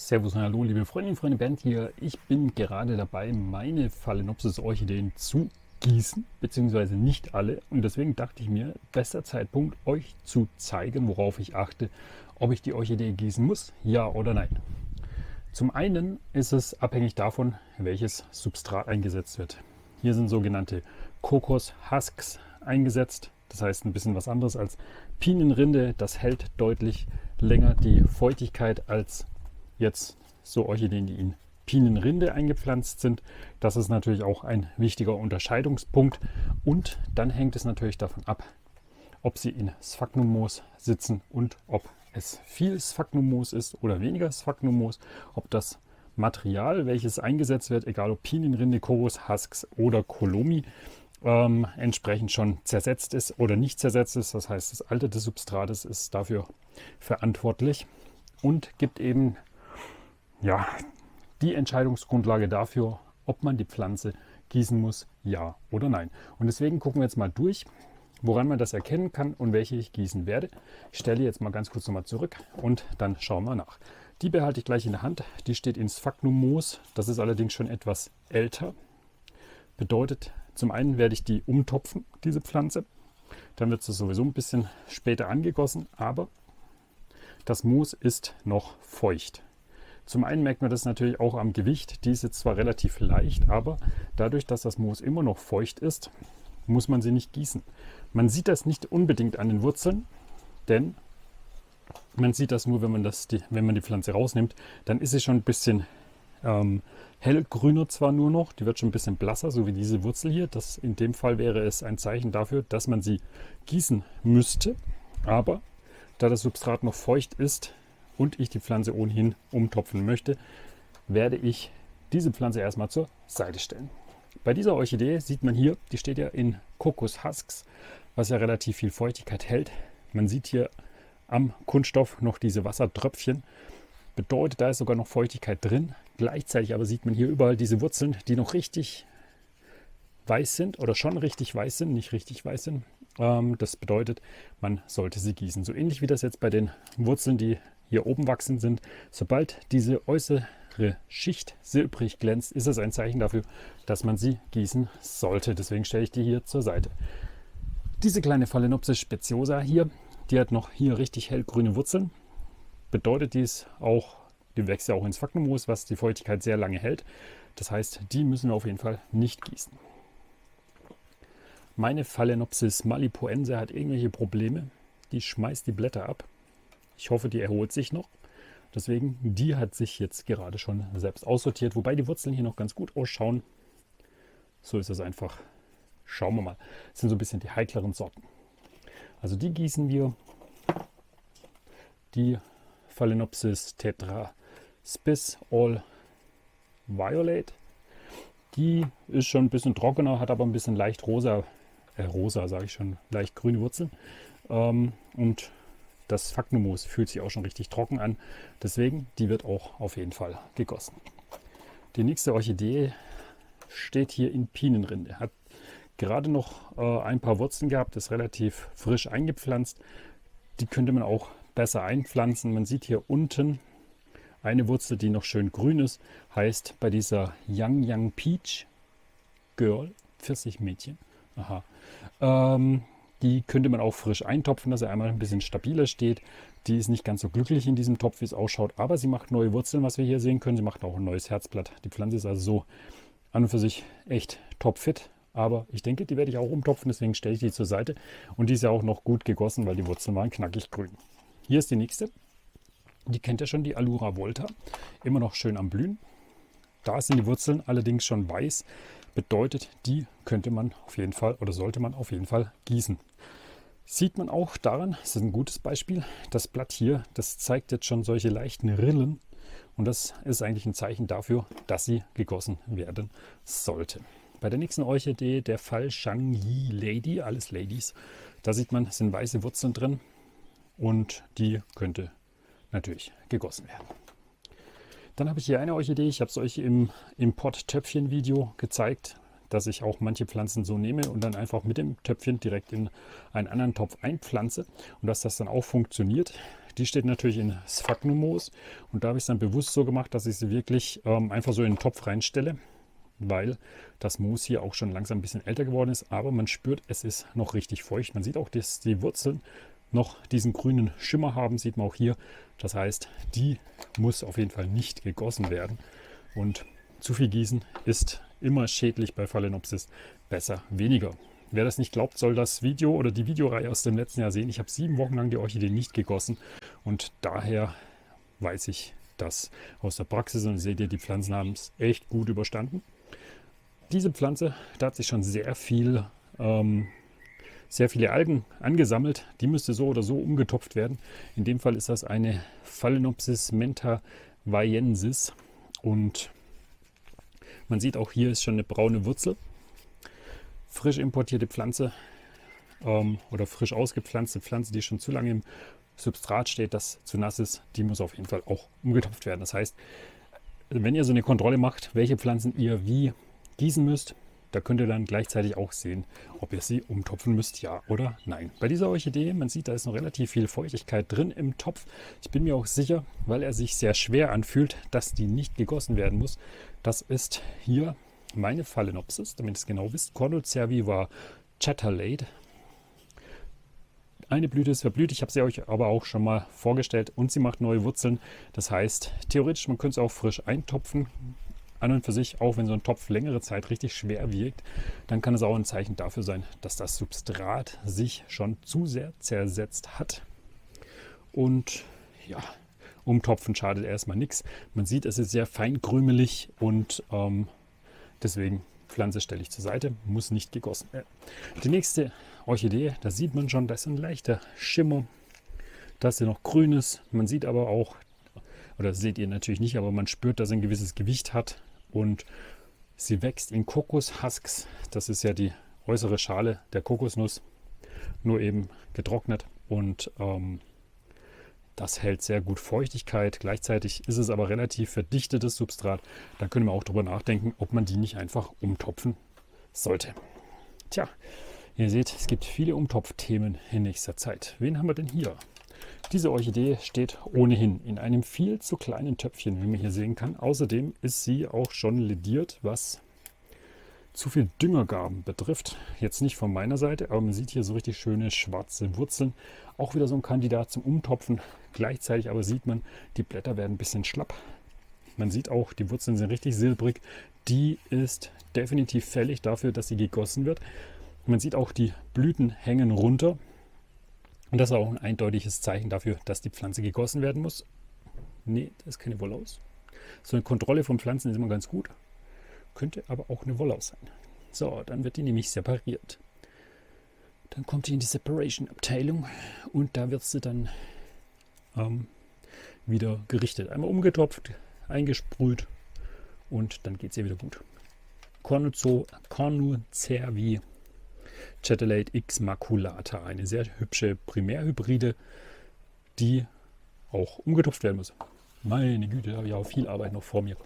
Servus und hallo, liebe Freundinnen und Freunde, Bernd hier. Ich bin gerade dabei, meine Phalaenopsis-Orchideen zu gießen, beziehungsweise nicht alle. Und deswegen dachte ich mir, bester Zeitpunkt, euch zu zeigen, worauf ich achte, ob ich die Orchidee gießen muss, ja oder nein. Zum einen ist es abhängig davon, welches Substrat eingesetzt wird. Hier sind sogenannte Kokos-Husks eingesetzt. Das heißt ein bisschen was anderes als Pinienrinde. Das hält deutlich länger die Feuchtigkeit als jetzt so Orchideen, die in Pinienrinde eingepflanzt sind. Das ist natürlich auch ein wichtiger Unterscheidungspunkt. Und dann hängt es natürlich davon ab, ob sie in Sphagnum-Moos sitzen und ob es viel Sphagnum-Moos ist oder weniger Sphagnum-Moos, ob das Material, welches eingesetzt wird, egal ob Pinienrinde, Kokos-Husks oder Kolomi, entsprechend schon zersetzt ist oder nicht zersetzt ist. Das heißt, das Alter des Substrates ist dafür verantwortlich und gibt eben die Entscheidungsgrundlage dafür, ob man die Pflanze gießen muss, ja oder nein. Und deswegen gucken wir jetzt mal durch, woran man das erkennen kann und welche ich gießen werde. Ich stelle jetzt mal ganz kurz nochmal zurück und dann schauen wir nach. Die behalte ich gleich in der Hand. Die steht in Sphagnum-Moos. Das ist allerdings schon etwas älter. Bedeutet, zum einen werde ich die umtopfen, diese Pflanze. Dann wird sie sowieso ein bisschen später angegossen, aber das Moos ist noch feucht. Zum einen merkt man das natürlich auch am Gewicht. Die ist jetzt zwar relativ leicht, aber dadurch, dass das Moos immer noch feucht ist, muss man sie nicht gießen. Man sieht das nicht unbedingt an den Wurzeln, denn man sieht das nur, wenn man die Pflanze rausnimmt. Dann ist sie schon ein bisschen hellgrüner zwar nur noch, die wird schon ein bisschen blasser, so wie diese Wurzel hier. In dem Fall wäre es ein Zeichen dafür, dass man sie gießen müsste. Aber da das Substrat noch feucht ist und ich die Pflanze ohnehin umtopfen möchte, werde ich diese Pflanze erstmal zur Seite stellen. Bei dieser Orchidee sieht man hier, die steht ja in Kokos-Husks, was ja relativ viel Feuchtigkeit hält. Man sieht hier am Kunststoff noch diese Wassertröpfchen. Bedeutet, da ist sogar noch Feuchtigkeit drin. Gleichzeitig aber sieht man hier überall diese Wurzeln, die noch richtig weiß sind oder schon richtig weiß sind, nicht richtig weiß sind. Das bedeutet, man sollte sie gießen. So ähnlich wie das jetzt bei den Wurzeln, die hier oben wachsen sind. Sobald diese äußere Schicht silbrig glänzt, ist es ein Zeichen dafür, dass man sie gießen sollte. Deswegen stelle ich die hier zur Seite. Diese kleine Phalaenopsis speciosa hier, die hat noch hier richtig hellgrüne Wurzeln. Bedeutet dies auch, die wächst ja auch ins Sphagnum-Moos, was die Feuchtigkeit sehr lange hält. Das heißt, die müssen wir auf jeden Fall nicht gießen. Meine Phalaenopsis malipoense hat irgendwelche Probleme. Die schmeißt die Blätter ab. Ich hoffe, die erholt sich noch. Deswegen, die hat sich jetzt gerade schon selbst aussortiert. Wobei die Wurzeln hier noch ganz gut ausschauen. So ist es einfach. Schauen wir mal. Das sind so ein bisschen die heikleren Sorten. Also die gießen wir. Die Phalaenopsis tetraspis all violet. Die ist schon ein bisschen trockener, hat aber ein bisschen leicht leicht grüne Wurzeln. Und das Sphagnum-Moos fühlt sich auch schon richtig trocken an. Deswegen, die wird auch auf jeden Fall gegossen. Die nächste Orchidee steht hier in Pinienrinde. Hat gerade noch ein paar Wurzeln gehabt, ist relativ frisch eingepflanzt. Die könnte man auch besser einpflanzen. Man sieht hier unten eine Wurzel, die noch schön grün ist. Heißt bei dieser Yang Peach Girl, Pfirsichmädchen. Aha. Die könnte man auch frisch eintopfen, dass er einmal ein bisschen stabiler steht. Die ist nicht ganz so glücklich in diesem Topf, wie es ausschaut, aber sie macht neue Wurzeln, was wir hier sehen können. Sie macht auch ein neues Herzblatt. Die Pflanze ist also so an und für sich echt topfit. Aber ich denke, die werde ich auch umtopfen, deswegen stelle ich die zur Seite. Und die ist ja auch noch gut gegossen, weil die Wurzeln waren knackig grün. Hier ist die nächste. Die kennt ihr schon, die Alura volta. Immer noch schön am Blühen. Da sind die Wurzeln allerdings schon weiß. Bedeutet, die könnte man auf jeden Fall oder sollte man auf jeden Fall gießen. Sieht man auch daran, das ist ein gutes Beispiel, das Blatt hier, das zeigt jetzt schon solche leichten Rillen. Und das ist eigentlich ein Zeichen dafür, dass sie gegossen werden sollte. Bei der nächsten Orchidee, der Fall Shangyi Lady, alles Ladies, da sieht man, es sind weiße Wurzeln drin und die könnte natürlich gegossen werden. Dann habe ich hier eine Orchidee, ich habe es euch im Pott-Töpfchen-Video gezeigt, dass ich auch manche Pflanzen so nehme und dann einfach mit dem Töpfchen direkt in einen anderen Topf einpflanze und dass das dann auch funktioniert. die steht natürlich in Sphagnum-Moos. Und da habe ich es dann bewusst so gemacht, dass ich sie wirklich einfach so in den Topf reinstelle, weil das Moos hier auch schon langsam ein bisschen älter geworden ist. Aber man spürt, es ist noch richtig feucht. Man sieht auch, dass die Wurzeln noch diesen grünen Schimmer haben, sieht man auch hier. Das heißt, die muss auf jeden Fall nicht gegossen werden. Und zu viel Gießen ist immer schädlich bei Phalaenopsis. Besser weniger. Wer das nicht glaubt, soll das Video oder die Videoreihe aus dem letzten Jahr sehen. Ich habe 7 Wochen lang die Orchidee nicht gegossen und daher weiß ich das aus der Praxis und seht ihr, die Pflanzen haben es echt gut überstanden. Diese Pflanze, da hat sich schon sehr viele Algen angesammelt. Die müsste so oder so umgetopft werden. In dem Fall ist das eine Phalaenopsis mentavaiensis und man sieht auch, hier ist schon eine braune Wurzel. Frisch importierte Pflanze oder frisch ausgepflanzte Pflanze, die schon zu lange im Substrat steht, das zu nass ist, die muss auf jeden Fall auch umgetopft werden. Das heißt, wenn ihr so eine Kontrolle macht, welche Pflanzen ihr wie gießen müsst, da könnt ihr dann gleichzeitig auch sehen, ob ihr sie umtopfen müsst, ja oder nein. Bei dieser Orchidee, man sieht, da ist noch relativ viel Feuchtigkeit drin im Topf. Ich bin mir auch sicher, weil er sich sehr schwer anfühlt, dass die nicht gegossen werden muss. Das ist hier meine Phalaenopsis, damit ihr es genau wisst, Cornucerviva chatterlate. Eine Blüte ist verblüht, ich habe sie euch aber auch schon mal vorgestellt und sie macht neue Wurzeln. Das heißt, theoretisch, man könnte es auch frisch eintopfen. An und für sich, auch wenn so ein Topf längere Zeit richtig schwer wirkt, dann kann es auch ein Zeichen dafür sein, dass das Substrat sich schon zu sehr zersetzt hat. Und ja, umtopfen schadet erstmal nichts. Man sieht, es ist sehr feinkrümelig und deswegen Pflanze stelle ich zur Seite, muss nicht gegossen werden. Die nächste Orchidee, da sieht man schon, da ist ein leichter Schimmer, dass sie noch grün ist. Man sieht aber auch, oder das seht ihr natürlich nicht, aber man spürt, dass sie ein gewisses Gewicht hat und sie wächst in Kokoshusks. Das ist ja die äußere Schale der Kokosnuss, nur eben getrocknet und das hält sehr gut Feuchtigkeit. Gleichzeitig ist es aber relativ verdichtetes Substrat. Da können wir auch drüber nachdenken, ob man die nicht einfach umtopfen sollte. Tja, ihr seht, es gibt viele Umtopfthemen in nächster Zeit. Wen haben wir denn hier? Diese Orchidee steht ohnehin in einem viel zu kleinen Töpfchen, wie man hier sehen kann. Außerdem ist sie auch schon lediert, was zu viel Düngergaben betrifft. Jetzt nicht von meiner Seite, aber man sieht hier so richtig schöne schwarze Wurzeln. Auch wieder so ein Kandidat zum Umtopfen. Gleichzeitig aber sieht man, die Blätter werden ein bisschen schlapp. Man sieht auch, die Wurzeln sind richtig silbrig. Die ist definitiv fällig dafür, dass sie gegossen wird. Man sieht auch, die Blüten hängen runter. Und das ist auch ein eindeutiges Zeichen dafür, dass die Pflanze gegossen werden muss. Nee, das ist keine Wollaus. So eine Kontrolle von Pflanzen ist immer ganz gut. Könnte aber auch eine Wollaus sein. So, dann wird die nämlich separiert. Dann kommt die in die Separation-Abteilung und da wird sie dann wieder gerichtet. Einmal umgetopft, eingesprüht und dann geht es ihr wieder gut. Cornucervi chatterlate X maculata, eine sehr hübsche Primärhybride, die auch umgetopft werden muss. Meine Güte, da habe ich auch viel Arbeit noch vor mir.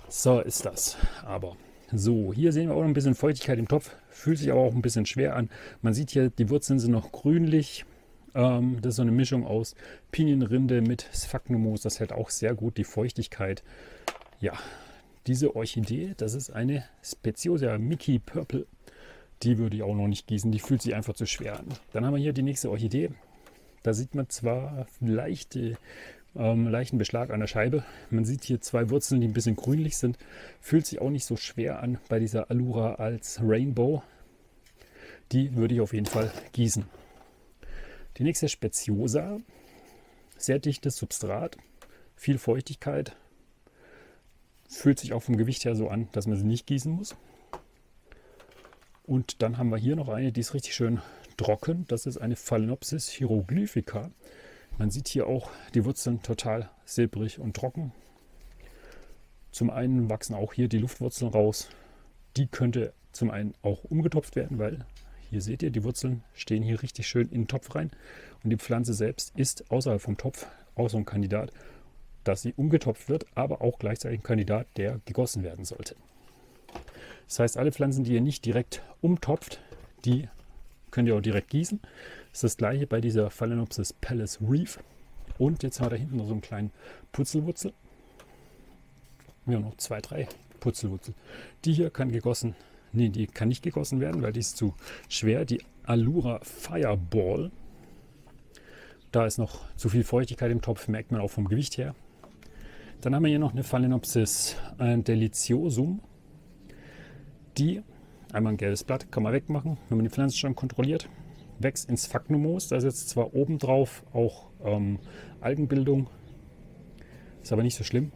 So ist das. Aber so, hier sehen wir auch noch ein bisschen Feuchtigkeit im Topf, fühlt sich aber auch ein bisschen schwer an. Man sieht hier, die Wurzeln sind noch grünlich. Das ist so eine Mischung aus Pinienrinde mit Sphagnum-Moos. Das hält auch sehr gut die Feuchtigkeit. Ja, diese Orchidee, das ist eine Speciosa Mickey Purple. Die würde ich auch noch nicht gießen, die fühlt sich einfach zu schwer an. Dann haben wir hier die nächste Orchidee. Da sieht man zwar leichten Beschlag an der Scheibe. Man sieht hier 2 Wurzeln, die ein bisschen grünlich sind. Fühlt sich auch nicht so schwer an bei dieser Allura als Rainbow. Die würde ich auf jeden Fall gießen. Die nächste Speciosa. Sehr dichtes Substrat, viel Feuchtigkeit. Fühlt sich auch vom Gewicht her so an, dass man sie nicht gießen muss. Und dann haben wir hier noch eine, die ist richtig schön trocken. Das ist eine Phalaenopsis hieroglyphica. Man sieht hier auch die Wurzeln total silbrig und trocken. Zum einen wachsen auch hier die Luftwurzeln raus. Die könnte zum einen auch umgetopft werden, weil hier seht ihr, die Wurzeln stehen hier richtig schön in den Topf rein. Und die Pflanze selbst ist außerhalb vom Topf auch so ein Kandidat, dass sie umgetopft wird, aber auch gleichzeitig ein Kandidat, der gegossen werden sollte. Das heißt, alle Pflanzen, die ihr nicht direkt umtopft, die könnt ihr auch direkt gießen. Das ist das gleiche bei dieser Phalaenopsis Palace Reef. Und jetzt haben wir da hinten noch so einen kleinen Putzelwurzel. Wir haben noch 2, 3 Putzelwurzel. Die hier kann gegossen, nee, die kann nicht gegossen werden, weil die ist zu schwer. Die Allura Fireball. Da ist noch zu viel Feuchtigkeit im Topf, merkt man auch vom Gewicht her. Dann haben wir hier noch eine Phalaenopsis deliciosum. Die, einmal ein gelbes Blatt, kann man wegmachen, wenn man die Pflanzenstamm kontrolliert. Wächst ins Sphagnummoos. Da ist jetzt zwar obendrauf auch Algenbildung, ist aber nicht so schlimm.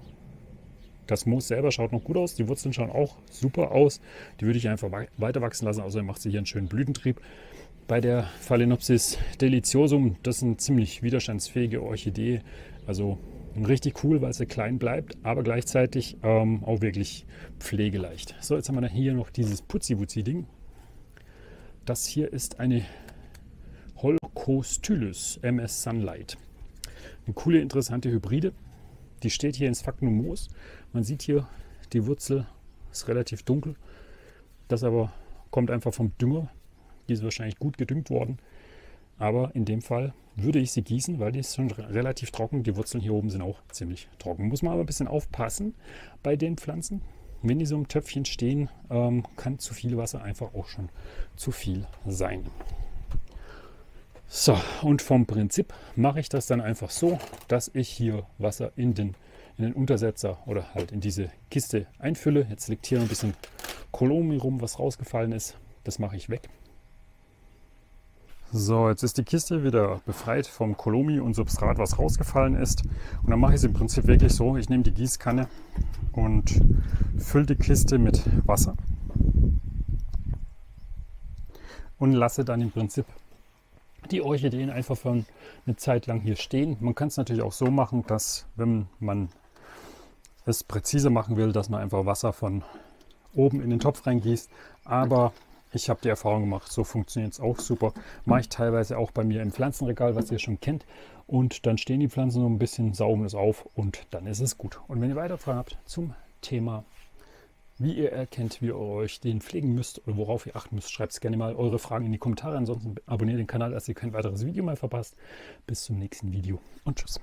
Das Moos selber schaut noch gut aus, die Wurzeln schauen auch super aus. Die würde ich einfach weiter wachsen lassen, außerdem macht sie hier einen schönen Blütentrieb. Bei der Phalaenopsis deliciosum, das ist eine ziemlich widerstandsfähige Orchidee, also richtig cool, weil sie klein bleibt, aber gleichzeitig auch wirklich pflegeleicht. So, jetzt haben wir hier noch dieses Putzi-Wutzi-Ding. Das hier ist eine Holcostylus MS Sunlight. Eine coole, interessante Hybride. Die steht hier ins Sphagnummoos. Man sieht hier, die Wurzel ist relativ dunkel. Das aber kommt einfach vom Dünger. Die ist wahrscheinlich gut gedüngt worden. Aber in dem Fall würde ich sie gießen, weil die ist schon relativ trocken. Die Wurzeln hier oben sind auch ziemlich trocken. Muss man aber ein bisschen aufpassen bei den Pflanzen. Wenn die so im Töpfchen stehen, kann zu viel Wasser einfach auch schon zu viel sein. So, und vom Prinzip mache ich das dann einfach so, dass ich hier Wasser in den Untersetzer oder halt in diese Kiste einfülle. Jetzt liegt hier noch ein bisschen Kolomi rum, was rausgefallen ist. Das mache ich weg. So, jetzt ist die Kiste wieder befreit vom Kolomi und Substrat, was rausgefallen ist. Und dann mache ich es im Prinzip wirklich so. Ich nehme die Gießkanne und fülle die Kiste mit Wasser und lasse dann im Prinzip die Orchideen einfach für eine Zeit lang hier stehen. Man kann es natürlich auch so machen, dass, wenn man es präziser machen will, dass man einfach Wasser von oben in den Topf reingießt. Aber ich habe die Erfahrung gemacht, so funktioniert es auch super. Mache ich teilweise auch bei mir im Pflanzenregal, was ihr schon kennt. Und dann stehen die Pflanzen so ein bisschen, saugen es auf und dann ist es gut. Und wenn ihr weitere Fragen habt zum Thema, wie ihr erkennt, wie ihr euch den pflegen müsst oder worauf ihr achten müsst, schreibt es gerne mal eure Fragen in die Kommentare. Ansonsten abonniert den Kanal, dass ihr kein weiteres Video mehr verpasst. Bis zum nächsten Video und tschüss.